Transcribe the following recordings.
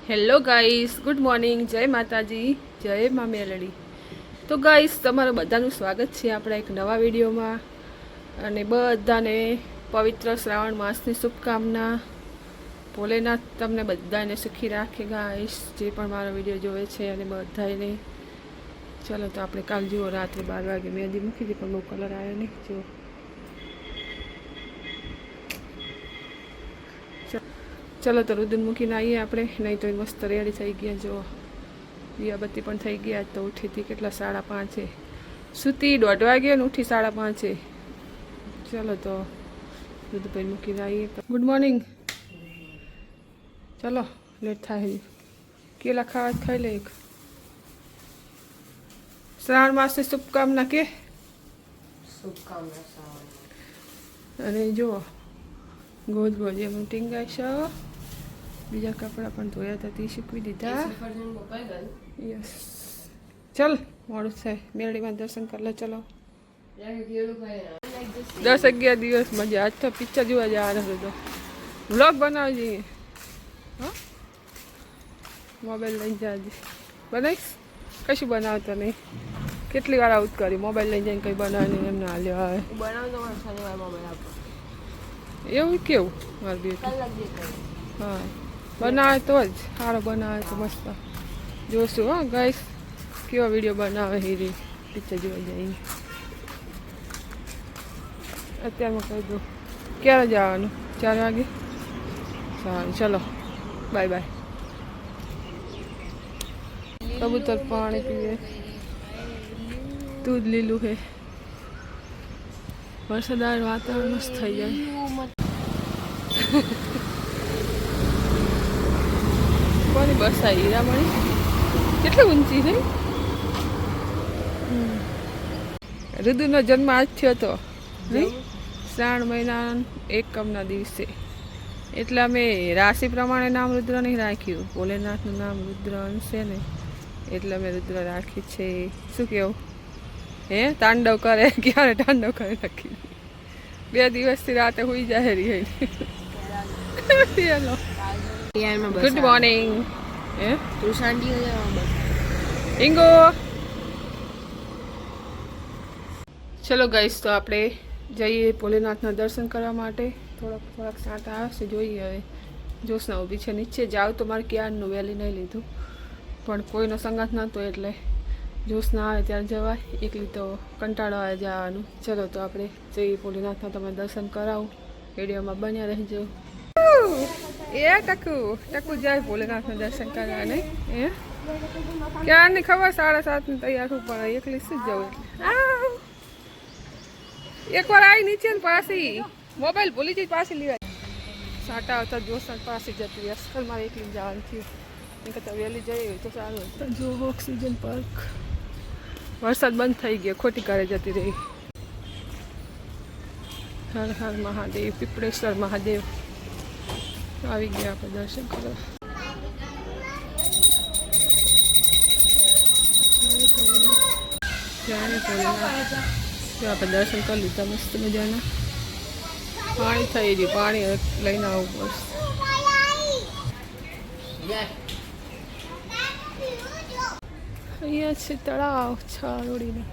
Hello guys, good morning, જય માતાજી, જય મા મેલડી. તો ગાઈસ, તમારું બધાનું સ્વાગત છે આપણા એક નવા વિડીયોમાં. અને બધાને પવિત્ર શ્રાવણ માસની શુભકામના. ભોલેનાથ તમને બધાને સુખી રાખે ગાઈસ, જે પણ મારો વિડીયો જોવે છે અને બધાને. ચલો તો આપણે કાલ જુઓ રાત્રે 12 વાગે મહેંદી મૂકી હતી પણ બહુ કલર આવ્યો નહીં. જુઓ ચલો તો રુદન મૂકીને આવીએ આપણે, નહીં તો મસ્ત રેડી થઈ ગયા. જો દિયાબત્તી પણ થઈ ગયા. તો ઉઠી હતી કેટલા 5:30 સૂતી 1:30 વાગે ને ઉઠી 5:30. ચલો તો રુદભાઈ મૂકીને આવીએ. Good morning. ચલો લેટ થાય. કેલા ખાવા ખાઈ લે. શ્રાવણ માસની શુભકામના કે અને જુઓ ગોજ ગોજ એમ ટીંગાય છે. બીજા કપડાં પણ ધોયા હતા તે સૂકવી દીધા. યસ, ચલ મોડું થાય. મેરડીમાં દર્શન કરી લે. ચલો 10-11 દિવસ મજા. આજ તો પિક્ચર જોવા જવાનું હતું. વ્લોગ બનાવજે. હા, મોબાઈલ લઈને જાજે. બનાવીશ કશું બનાવતો નહીં. કેટલી વાર આવું જ કર્યું. મોબાઈલ લઈને જઈને કંઈ બનાવીને એમને હાલ્યો આવે. એવું કેવું મારું બેટું? હા, બનાવે તો જ સારો. બનાવે તો મસ્ત જોશું. હા ગાઈસ, કેવો વિડીયો બનાવે હીરી પિક્ચર જોવા જઈને. અત્યારમાં કહી દઉં ક્યારે જવાનું? 4 વાગે. સારું, ચલો બાય બાય. કબૂતર પાણી પીએ. દૂધ લીલું છે. વરસાદ વાતાવરણ મસ્ત થઈ જાય. કોની બસ આ હીરામણી કેટલી ઊંચી છે. ઋતુનો જન્મ આજ થયો હતો નહીં? શ્રાવણ મહિના એકમના દિવસે. એટલે અમે રાશિ પ્રમાણે નામ રુદ્ર નહીં રાખ્યું. ભોલેનાથનું નામ રુદ્ર છે ને, એટલે અમે રુદ્ર રાખી છે. શું કેવું? હે તાંડવ કરે. ક્યારે તાંડવ કરી નાખી? 2 દિવસથી રાતે હોઈ જાય રહી. Good morning. હે ઇંગો. ચલો ગાઈસ, તો આપણે જઈએ ભોલેનાથના દર્શન કરવા માટે. થોડાક સાંત આવશે. જોઈએ હવે. જોશના ઊભી છે નીચે. જાવ તો મારે ક્યારનું વહેલી નહીં લીધું, પણ કોઈનો સંગાત નહોતો એટલે જોશના આવે ત્યારે જવાય. એકલી તો કંટાળો આવે જવાનું. ચલો તો આપણે જઈએ ભોલેનાથના. તમે દર્શન કરાવું. વિડીયોમાં બન્યા રહેજો. એ ટકુ જાય ભોલેનાથના દર્શન કરવા નહીં? એ ક્યારની ખબર 7:30 તૈયાર હું, પણ એકલી શું જવું. એકવાર આવી નીચે ને પાછી મોબાઈલ ભૂલી જઈ પાછી લેવાય. સાટા આવતા જોશના પાછી જતી રહી. અસલ મારે એકલી જવાનું થયું. એ કરતાં વહેલી જઈએ તો સારું. જો ઓક્સિજન પાર્ક. વરસાદ બંધ થઈ ગયો. ખોટી કારે જતી રહી. હર હર મહાદેવ. પીપળેશ્વર મહાદેવ આવી ગયા આપણે દર્શન કરવા. આપણે દર્શન કરી લીધા મસ્ત મજાના. પાણી થઈ ગયું. પાણી લઈને આવવું પડશે. અહીંયા છે તળાવ છારોડીને.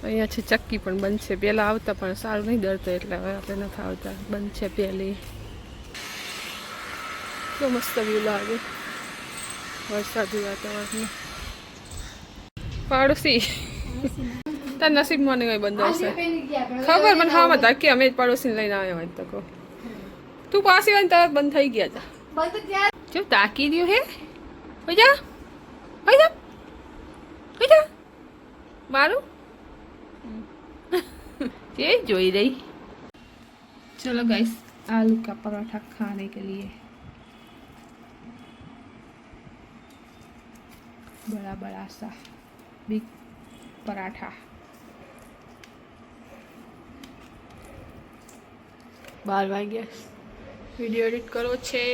અહીંયા છે ચક્કી પણ બંધ છે. પહેલાં આવતા પણ સારું નહીં ડરતા એટલે હવે આપણે નથી આવતા. બંધ છે પહેલી. તો મસ્ત વ્યૂ લાગે વરસાદી વાતાવરણ. પાડોશી તાર નસીબમાં નહીં હોય બંધ હશે. ખબર મને. હા માં કે અમે જ પાડોશીને લઈને આવ્યા હોય તો કહો. તું પાછી હોય ને તરત બંધ થઈ ગયા હતા. જો તાકી રહ્યું હે. હો જા મારું ये जोई रही. चलो गाइस, आलू का पराठा खाने के लिए. बड़ा बड़ा सा बिग पराठा. 12 વાગ્યા. વિડીયો એડિટ કરવો છે.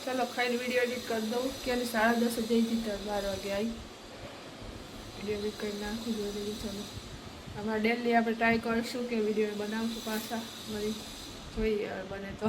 ચલો ખાઈને વિડીયો એડિટ કરી દઉં. ક્યાંની 10:30 જઈ હતી તો 12 વાગે આવી. વિડીયો એડિટ કરી નાખું. જોઈ લઈએ. ચલો અમારે ડેલી આપણે ટ્રાય કરીશું કે વિડીયો બનાવશું પાછા. મળી જોઈએ બને તો.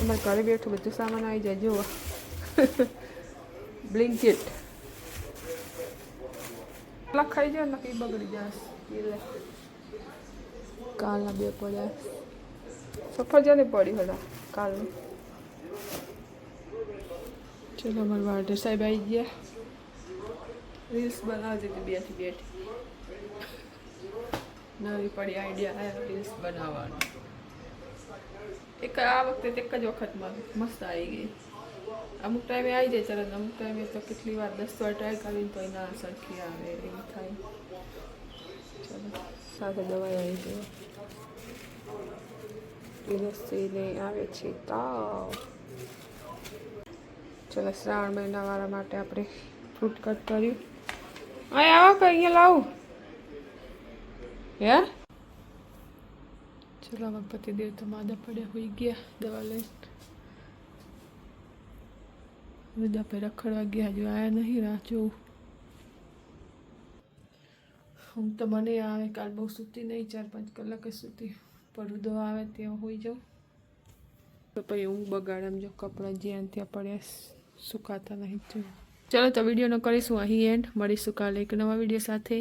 અમારે ઘરે બેઠું બધું સામાન આવી જાય જુઓ. બ્લિંકિટ લખાઈ જાય ને કંઈ બગડી જશે એટલે કાલના 2 પડ્યા સફરજને પડી હતા કાલનું. ચલો અમારા વાર્ડર સાહેબ આવી ગયા. રીલ્સ બનાવતી હતી બેઠી નવી પડી આઈડિયા આવ્યા રીલ્સ બનાવવાનો. આ વખતે એક જ વખતમાં મસ્ત આવી ગઈ. અમુક ટાઈમે આવી જાય તરત, અમુક ટાઈમે તો કેટલી વાર 10 વાર ટ્રાય કરીને તો ના સરખી આવે એવું થાય. ચલો સાથે દવાઈ આવી ગઈ. તુલસીને આવે છે તાવ. ચલો શ્રાવણ મહિનાવાળા માટે આપણે ફ્રૂટ કટ કર્યું. અહીં આવો કે અહીંયા લાવું હે. ચલો હવે પતિદેવ તો માદા પડ્યા હોઈ ગયા દવા લઈને. બધા પે રખડવા ગયા હજુ આયા નહીં. રાહ જોઉં. હું તો મને આવે કાલ બહુ સૂતી નહીં, 4-5 કલાક જ સૂતી. પડું દવા આવે ત્યાં હોઈ જાઉં તો પછી ઊંઘ બગાડે. જો કપડાં જ્યાં ત્યાં પડ્યા સુકાતા નહીં. ચલો તો વિડીયોનો કરીશું અહીં એન્ડ. મળીશું કાલે એક નવા વિડીયો સાથે.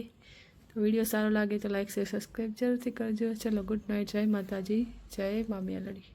તો વિડીયો સારો લાગે તો લાઈક શેર સબસ્ક્રાઈબ જરૂરથી કરજો. ચલો ગુડ નાઇટ. જય માતાજી, જય મા મેલડી.